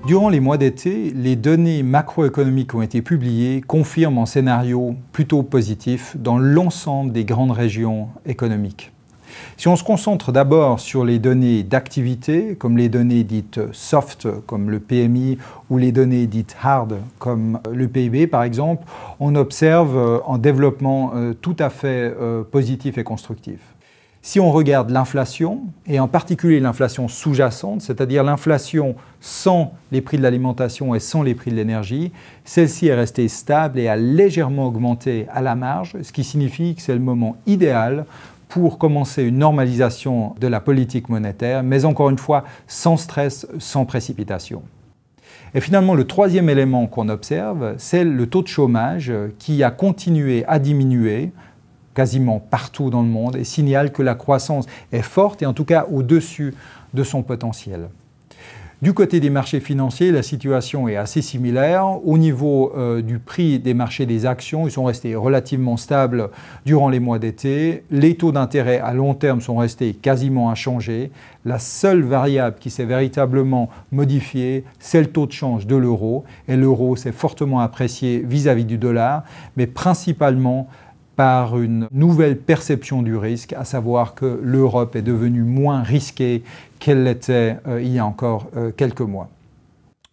Durant les mois d'été, les données macroéconomiques qui ont été publiées confirment un scénario plutôt positif dans l'ensemble des grandes régions économiques. Si on se concentre d'abord sur les données d'activité, comme les données dites soft, comme le PMI, ou les données dites hard, comme le PIB par exemple, on observe un développement tout à fait positif et constructif. Si on regarde l'inflation, et en particulier l'inflation sous-jacente, c'est-à-dire l'inflation sans les prix de l'alimentation et sans les prix de l'énergie, celle-ci est restée stable et a légèrement augmenté à la marge, ce qui signifie que c'est le moment idéal pour commencer une normalisation de la politique monétaire, mais encore une fois, sans stress, sans précipitation. Et finalement, le troisième élément qu'on observe, c'est le taux de chômage qui a continué à diminuer quasiment partout dans le monde et signale que la croissance est forte et en tout cas au-dessus de son potentiel. Du côté des marchés financiers, la situation est assez similaire. Au niveau du prix des marchés des actions, ils sont restés relativement stables durant les mois d'été. Les taux d'intérêt à long terme sont restés quasiment inchangés. La seule variable qui s'est véritablement modifiée, c'est le taux de change de l'euro. Et l'euro s'est fortement apprécié vis-à-vis du dollar, mais principalement par une nouvelle perception du risque, à savoir que l'Europe est devenue moins risquée qu'elle l'était il y a encore quelques mois.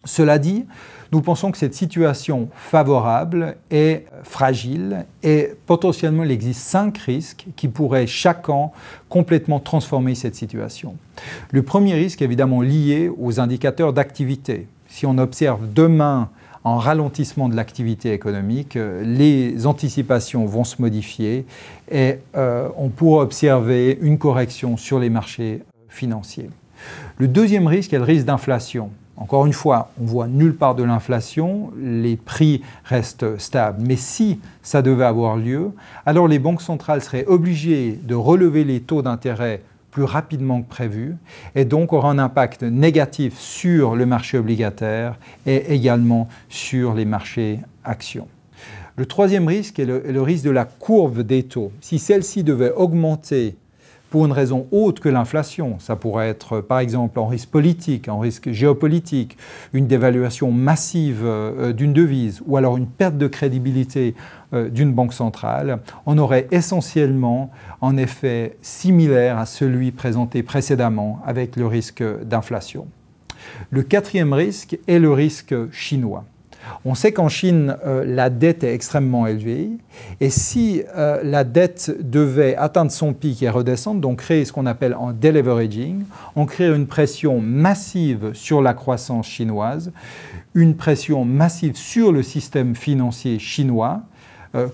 Cela dit, nous pensons que cette situation favorable est fragile et potentiellement il existe 5 risques qui pourraient chacun complètement transformer cette situation. Le premier risque est évidemment lié aux indicateurs d'activité. Si on observe demain en ralentissement de l'activité économique, les anticipations vont se modifier et on pourra observer une correction sur les marchés financiers. Le deuxième risque est le risque d'inflation. Encore une fois, on ne voit nulle part de l'inflation, les prix restent stables. Mais si ça devait avoir lieu, alors les banques centrales seraient obligées de relever les taux d'intérêt plus rapidement que prévu et donc aura un impact négatif sur le marché obligataire et également sur les marchés actions. Le troisième risque est le risque de la courbe des taux. Si celle-ci devait augmenter pour une raison autre que l'inflation, ça pourrait être par exemple un risque politique, un risque géopolitique, une dévaluation massive d'une devise ou alors une perte de crédibilité d'une banque centrale, on aurait essentiellement un effet similaire à celui présenté précédemment avec le risque d'inflation. Le quatrième risque est le risque chinois. On sait qu'en Chine, la dette est extrêmement élevée et si la dette devait atteindre son pic et redescendre, donc créer ce qu'on appelle un deleveraging, on crée une pression massive sur la croissance chinoise, une pression massive sur le système financier chinois,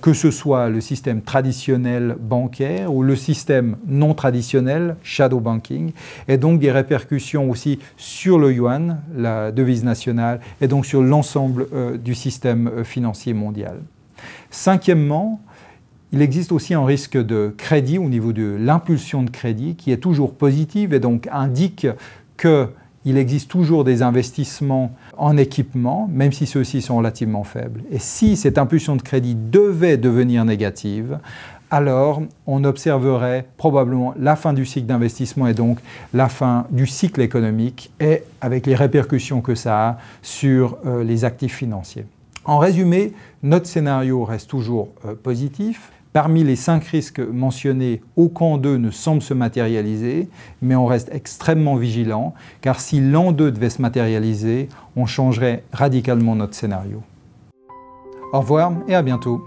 que ce soit le système traditionnel bancaire ou le système non traditionnel, shadow banking, et donc des répercussions aussi sur le yuan, la devise nationale, et donc sur l'ensemble du système financier mondial. Cinquièmement, il existe aussi un risque de crédit au niveau de l'impulsion de crédit qui est toujours positive et donc indique qu'il existe toujours des investissements en équipement, même si ceux-ci sont relativement faibles. Et si cette impulsion de crédit devait devenir négative, alors on observerait probablement la fin du cycle d'investissement et donc la fin du cycle économique et avec les répercussions que ça a sur les actifs financiers. En résumé, notre scénario reste toujours positif. Parmi les 5 risques mentionnés, aucun d'eux ne semble se matérialiser, mais on reste extrêmement vigilant, car si l'un d'eux devait se matérialiser, on changerait radicalement notre scénario. Au revoir et à bientôt.